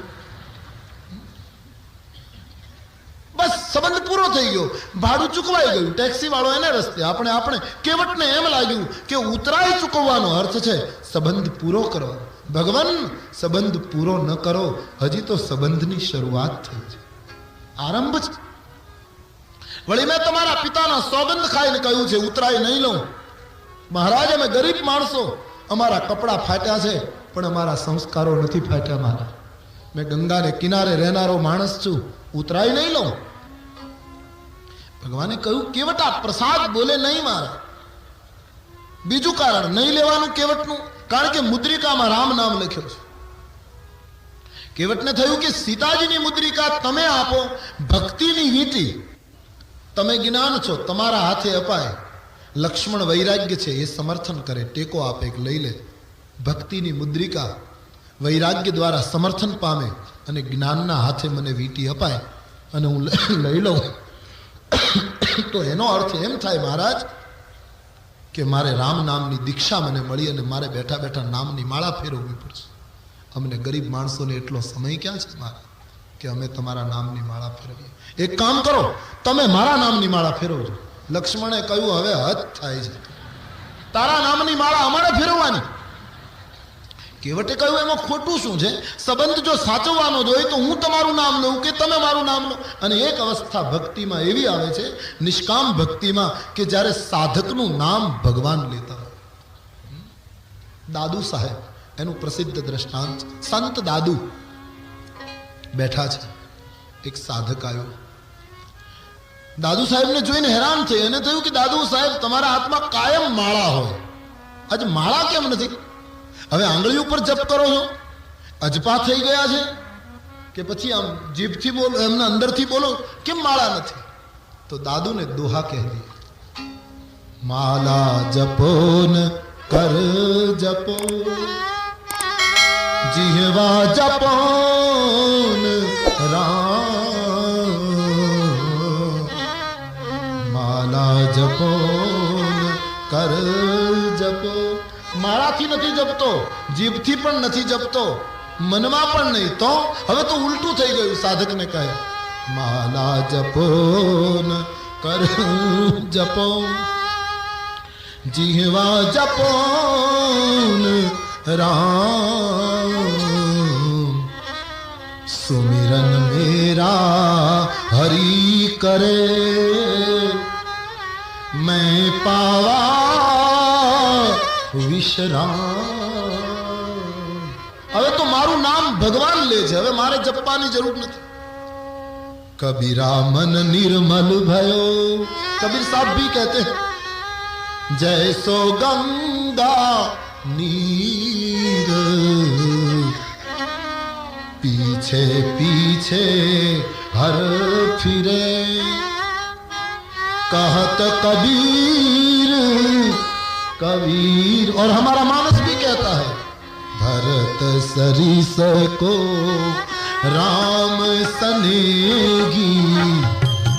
બસ સંબંધ પૂરો થઈ ગયો, ભાડું ચૂકવાઈ ગયું, ટેક્સી વાળો એને રસ્તે, આપણે કેવટને એમ લાગ્યું કે ઉતરાઈ ચૂકવવાનો અર્થ છે સંબંધ પૂરો કરવાનો. ભગવાન સંબંધ પૂરો ન કરો, હજી તો સંબંધની શરૂઆત થઈ છે. આરંભ છે. વળી મેં તમારા પિતાના સોગંદ ખાઈને કહ્યું છે ઉતરાય નહીં લઉં. મહારાજ અમે ગરીબ માણસો, અમારા કપડા ફાટ્યા છે પણ અમારા સંસ્કારો નથી ફાટ્યા મહારાજ. મેં ગંગાને કિનારે રહેનારો માણસ છું, ઉતરાય નહીં લઉં. ભગવાને કહ્યું કેવટા પ્રસાદ બોલે નહીં મારા. બીજું કારણ નહીં લેવાનું કેવટનું, કારણ કે મુદ્રિકામાં રામ નામ લખ્યો છે. કેવટને થયું કે સીતાજીની મુદ્રિકા તમે આપો, ભક્તિની વીંટી તમે જ્ઞાન છો તમારા હાથે અપાય. લક્ષ્મણ વૈરાગ્ય છે એ સમર્થન કરે, ટેકો આપે કે લઈ લે. ભક્તિની મુદ્રિકા વૈરાગ્ય દ્વારા સમર્થન પામે અને જ્ઞાનના હાથે મને વીંટી અપાય અને હું લઈ લઉં. તો એનો અર્થ એમ થાય મહારાજ કે મારે રામ નામની દીક્ષા મને મળી અને મારે બેઠા બેઠા નામની માળા ફેરવવી પડશે. અમને ગરીબ માણસોને એટલો સમય ક્યાં છે મારા કે અમે તમારા નામની માળા ફેરવીએ. એક કામ કરો, તમે મારા નામની માળા ફેરવજો. લક્ષ્મણે કહ્યું હવે હદ થાય છે, તારા નામની માળા અમારે ફેરવવાની. કેવટે કહ્યું એમાં ખોટું શું છે? સંબંધ જો સાચવવાનો જ હોય તો હું તમારું નામ લઉં કે તમે મારું નામ લો. અને એક અવસ્થા ભક્તિમાં એવી આવે છે, નિષ્કામ ભક્તિમાં, કે જ્યારે સાધકનું નામ ભગવાન લેતા હોય. દાદુ સાહેબ એનું પ્રસિદ્ધ દ્રષ્ટાંત. સંત દાદુ બેઠા છે, એક સાધક આવ્યો. દાદુ સાહેબને જોઈને હેરાન થઈ અને થયું કે દાદુ સાહેબ તમારા હાથમાં કાયમ માળા હોય, આજે માળા કેમ નથી? હવે આંગળી ઉપર જપ કરો છો, અજપા થઈ ગયા છે કે પછી આમ જીભથી બોલો, એમના અંદરથી બોલો, કેમ માળા નથી? તો દાદુને દોહા કહી દી, માલા જપો ન કર જપો, જીહવા જપો ન રામ, માલા જપો ન કર જપો. માળાથી નથી જપતો, જીભથી પણ નથી જપતો, મનમાં પણ નહીં. તો હવે તો ઉલટું થઈ ગયું. સાધકને કહે માલા જપો ન કર જપો, જીહવા જપો ન રામ, સુમિરન મેરા હરી કરે, मैं पावा વિશ્રામ. હવે તો મારું નામ ભગવાન લે છે, હવે મારે જપવાની જરૂર નથી. કબીરા મન નિર્મલ ભયો. કબીર સાहब भी कहते हैं जैसो गंगा नीर, पीछे पीछे हर फिरे, कहत कबीर कबीर. और हमारा मानस भी कहता है भरत सरिस को राम सनेगी,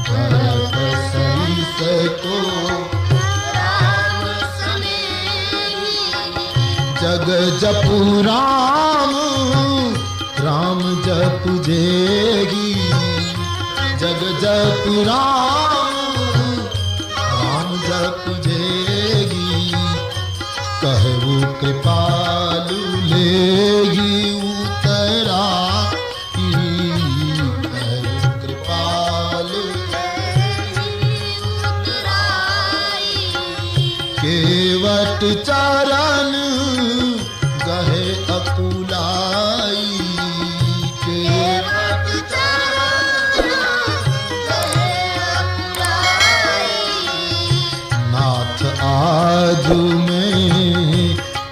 भरत सरिस को राम सनेगी, जग जपु राम राम जप जेगी, जग जपु राम राम जप जेगी, कहू कृपालु लेगी उतरा, कृपालु केवट चरण गहे अकुलाई, केवट चरण गहे अकुलाई, नाथ आज में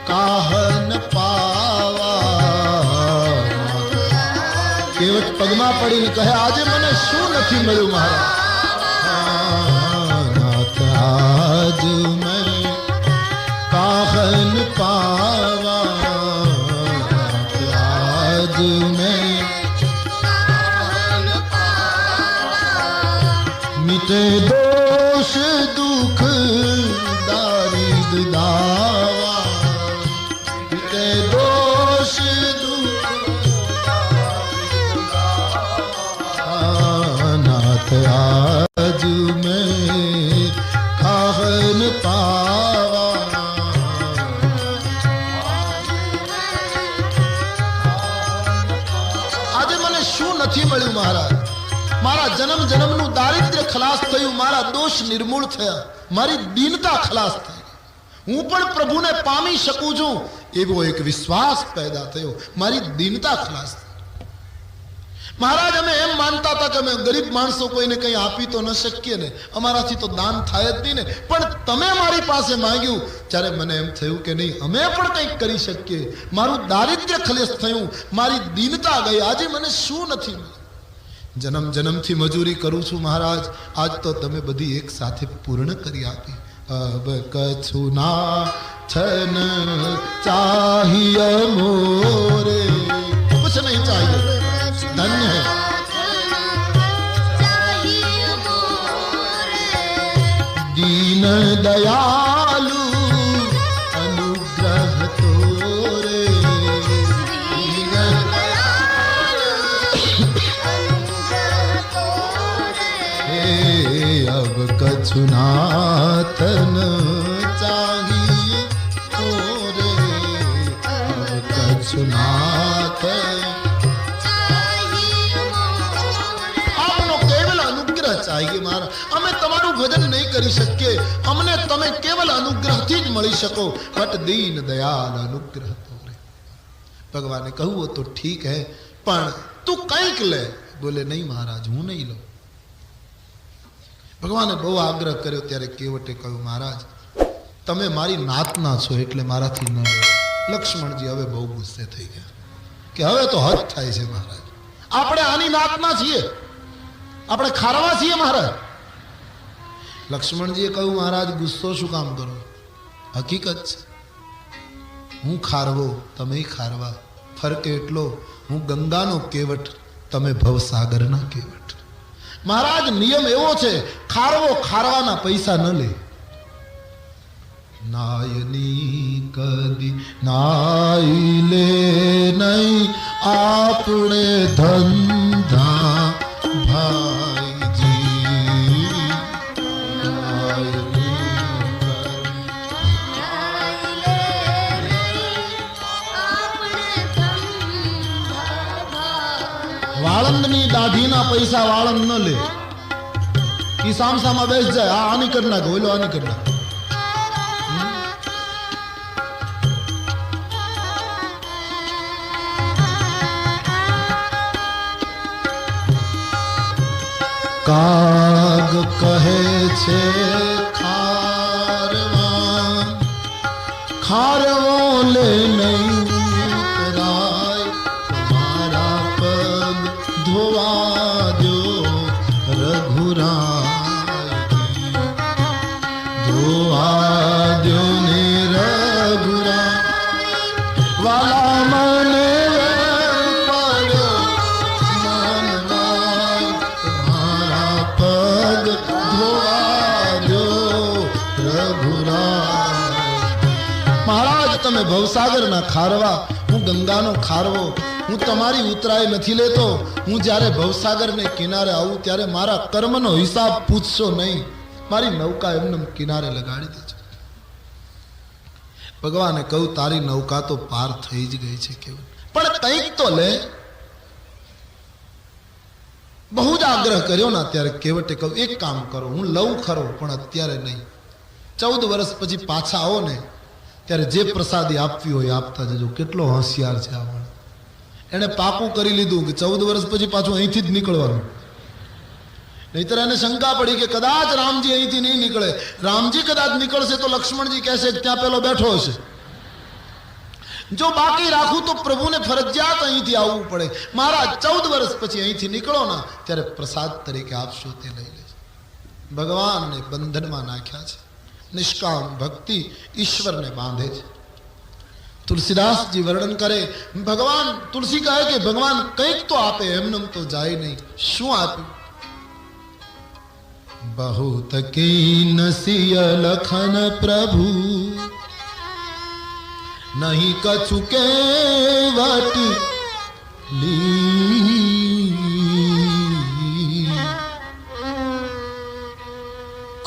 काहन पावा. કેવટ પગમાં પડીને કહે આજે મને શું નથી મળ્યું મહારાજ? નાથ આજ મેં કાહન પાવા, નાથ આજ મેં કાહન પાવા, મિટે દોષ દુઃખ દારિદ દાવા, મિટે દોષ नाथ आज में काहन पावा. આજે મને શું નથી મળ્યું મહારાજ? મારા જન્મ જન્મનું દારિદ્ર્ય ખલાસ થયું, મારા દોષ નિર્મૂળ થયા, મારી દીનતા ખલાસ થઈ, હું પણ પ્રભુને પામી શકું છું એવો એક વિશ્વાસ પેદા થયો, મારી દીનતા ખલાસ થઈ. મહારાજ અમે એમ માનતા હતા કે અમે ગરીબ માણસો કોઈને કંઈ આપી તો ન શકીએ ને, અમારાથી તો દાન થાય જ નહીં ને, પણ તમે મારી પાસે માંગ્યું ત્યારે મને એમ થયું કે નહીં, અમે પણ કંઈક કરી શકીએ. મારું દારિદ્ર્ય ખલેશ થયું, મારી દીનતા ગઈ. આજે મને શું નથી મળ્યું? જન્મ જન્મથી મજૂરી કરું છું મહારાજ, આજ તો તમે બધી એક સાથે પૂર્ણ કરી આપી. અબ કછું ના છન ચાહિય મોરે, કુછ નહીં ચાહિએ, ધન્ય है. दीन दयालु अनुग्रह तोरे, दीन दयालु अनुग्रह तोरे, अब कछु नातन चाहिए तोरे, अब कछु नातन चाहिए. मारा અમે તમારું ભજન નહીં કરી શકીએ, અમને તમે કેવલ અનુગ્રહથી જ મળી શકો. બટ દીન દયાલ અનુગ્રહ તોરે. ભગવાને કહ્યું તો ઠીક હે, પણ તું કંઈક લે. બોલે નહીં મહારાજ, હું નહીં લઉં. ભગવાને બહુ આગ્રહ કર્યો ત્યારે કેવટે કહ્યું મહારાજ તમે મારી નાતના છો એટલે મારાથી ન લો. લક્ષ્મણજી હવે બહુ ગુસ્સે થઈ ગયા કે હવે તો હદ થાય છે મહારાજ, આપણે આની નાતના છીએ, આપણે ખારવા છીએ મહારાજ. લક્ષ્મણજીએ કહ્યું મહારાજ ગુસ્સો શું કામ કરો? હકીકત છે, હું ખારવો, તમે ખારવા, ફરક એટલો હું ગંગાનો કેવટ, તમે ભવસાગરના કેવટ. મહારાજ નિયમ એવો છે, ખારવો ખારવાના પૈસા ન લે. નાયની કદી નાઈ લે નહીં આપણે ધંધા ભાઈજી, વાળંદની દાઢીના પૈસા વાળંદ ન લે. ઈ સામસામાં બેસ જાય, આની કરી નાખે, ઓલો આની કરી નાખે. કાગ કહે છે ખારવા, ખારવો લે નહીં ઉતરાય, તમારા પગ ધોવા દો રઘુરાય, ધોવા દો ને રઘુરાય. વાલા મને તમે ભવસાગરના ખારવા, હું ગંગાનો ખારવો, હું તમારી ઉતરાય નથી લેતો. હું જ્યારે ભવસાગરને કિનારે આવું ત્યારે મારા કર્મનો હિસાબ પૂછશો નહીં, મારી નૌકા એમને કિનારે લગાડી દેજો. ભગવાને કહ્યું તારી નૌકા તો પાર થઈ જ ગઈ છે કેવલ, પણ કંઈક તો લે. બહુ જ આગ્રહ કર્યો ને ત્યારે કેવટે કહ્યું એક કામ કરો, હું લઉં ખરો પણ અત્યારે નહીં, 14 વર્ષ પછી પાછા આવો ને ત્યારે જે પ્રસાદી આપવી હોય આપતા જજો. કેટલો હોશિયાર છે આ. એને પાકું કરી લીધું કે 14 વર્ષ પછી પાછું અહીંથી જ નીકળવાનું. નહીતર એને શંકા પડી કે કદાચ રામજી અહીંથી નહીં નીકળે, રામજી કદાચ નીકળશે તો લક્ષ્મણજી કહેશે કે ત્યાં પેલો બેઠો હશે. જો બાકી રાખું તો પ્રભુને ફરજિયાત અહીંથી આવવું પડે. મહારાજ 14 વર્ષ પછી અહીંથી નીકળો ને ત્યારે પ્રસાદ તરીકે આપશો તે લઈ લેજો. ભગવાનને બંધનમાં નાખ્યા છે. નિષ્કામ ભક્તિ ઈશ્વરને બાંધે છે. તુલસીદાસજી વર્ણન કરે, ભગવાન તુલસી કહે કે ભગવાન કંઈક તો આપે, એમને તો જાય નહીં. શું આપ્યું? बहुत कीन सिय लखन प्रभु नहीं कछु केवट ली।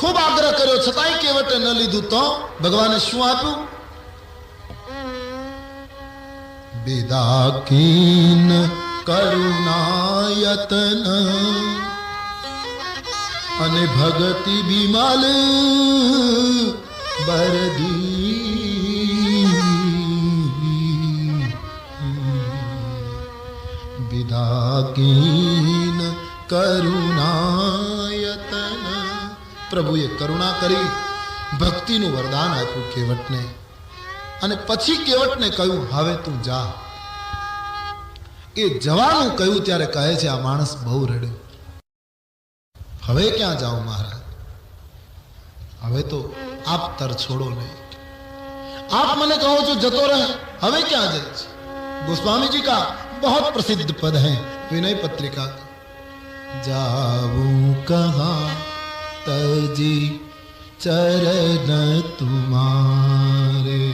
खूब आग्रह કર્યો છતાંય કેવટે ન લીધું તો ભગવાને શું આપ્યું? બેદાકીન કરુણાયતન અને ભગતિ બિમલ બરદી વિદાકીન કરુણાયતન. પ્રભુએ કરુણા કરી ભક્તિનું વરદાન આપ્યું કેવટને અને પછી કેવટને કહ્યું હવે તું જા. એ જવાનું કહ્યું ત્યારે કહે છે આ માણસ બહુ રડ્યો. હવે ક્યાં જાઉં મહારાજ, હવે તો આપ તર છોડો નહીં, आप મને કહો છો જતો રહે, હવે ક્યાં જઈશ. गोस्वामी जी का बहुत प्रसिद्ध पद है विनय पत्रिका, जाऊं कहाँ तजी चरण तुम्हारे,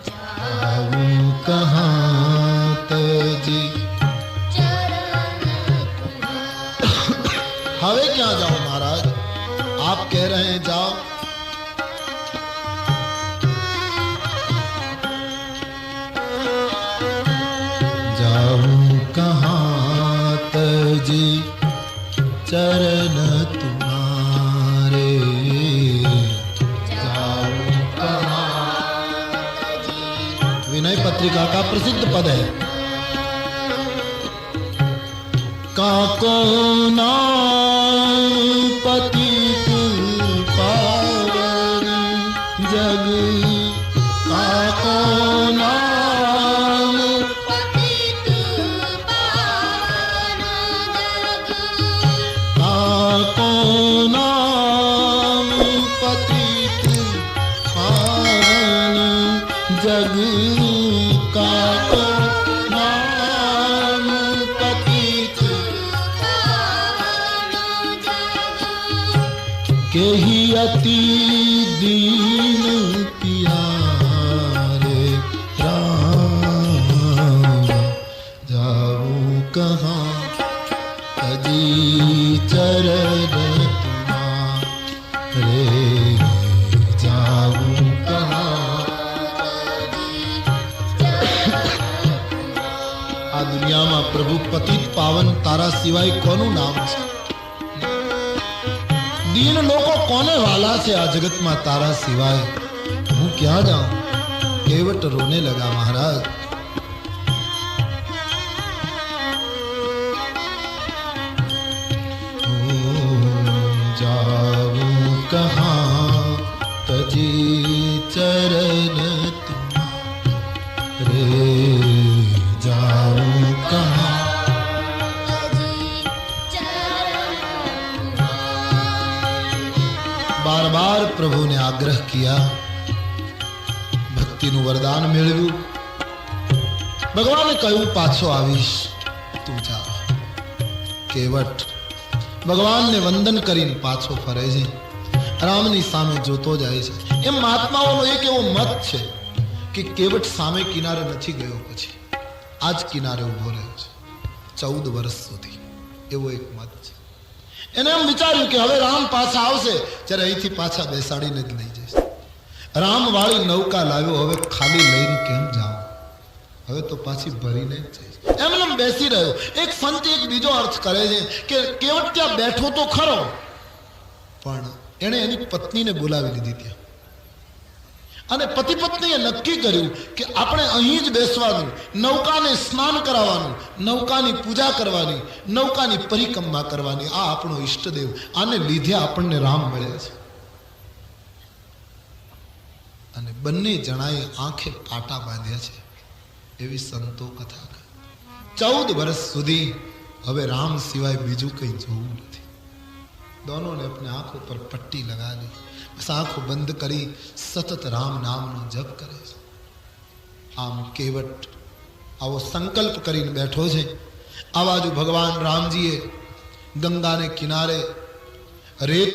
जाऊं कहाँ तजी હવે ક્યાં જાઓ महाराज, आप कह रहे हैं जाओ. जाऊं कहाँ तजी चरण तुम्हारे, जाऊं कहाँ. विनय पत्रिका का प्रसिद्ध पद है. काको नाम पतित पावन जग, काको नाम पतित पावन जग, काको नाम पतित पावन जग, काको के ही अति दीन प्यारे राम, जाऊं कहाँ तजी चरण तुम्हारे, जाऊं कहाँ. આ દુનિયામાં પ્રભુ પતિત પાવન તારા સિવાય કોનું નામ છે? दीन लोगों कोने वाला से आ जगत में तारा सिवाय, हूँ क्या जाऊं. केवट रोने लगा महाराज. जाऊं कहाँ तजी चरण तुम्हारे, जाऊं कहाँ. बार बार प्रभु ने आग्रह किया, भक्ति नु वरदान मेळव्યું. भगवाने કહ્યું પાછો આવીશ, તું જા. કેવટ ભગવાન ને વંદન કરીને પાછો ફરે છે, રામની સામે જોતો જાય છે. એમ મહાત્માઓનો એક એવો મત છે કે કેવટ સામે કિનારે નથી ગયો, પછી આજ કિનારે ઉભો રહ્યો છે 14 વર્ષ સુધી, એવો એક મત છે. એને એમ વિચાર્યું કે હવે રામ પાછા આવશે ત્યારે અહીંથી પાછા બેસાડીને જ લઈ જઈશ. રામ વાળી નૌકા લાવ્યો, હવે ખાલી લઈને કેમ જાઉં, હવે તો પાછી ભરીને જ જઈશ. એમ બેસી રહ્યો. એક સંત એક બીજો અર્થ કરે છે કે કેવટ ત્યાં બેઠો તો ખરો, પણ એણે એની પત્નીને બોલાવી લીધી ત્યાં, અને પતિ પત્નીએ નક્કી કર્યું કે આપણે અહીં જ બેસવાનું, નૌકાને સ્નાન કરાવવાનું, નૌકાની પૂજા કરવાની, નૌકાની પરિક્રમા કરવાની. આ આપણો ઈષ્ટદેવ, આને લીધે આપણને રામ મળ્યા છે. અને બંને જણાએ આંખે પાટા બાંધ્યા છે, એવી સંતો કથા કરે. 14 વર્ષ સુધી હવે રામ સિવાય બીજું કંઈ જોવું નથી. दोनों ने अपने आंखों पर पट्टी लगा ली, बस आंखों बंद करी, सतत राम नाम नो जप करे. आम केवट आवो संकल्प करीने बैठो छे. आ बाजू भगवान रामजीए गंगा ने किनारे रेत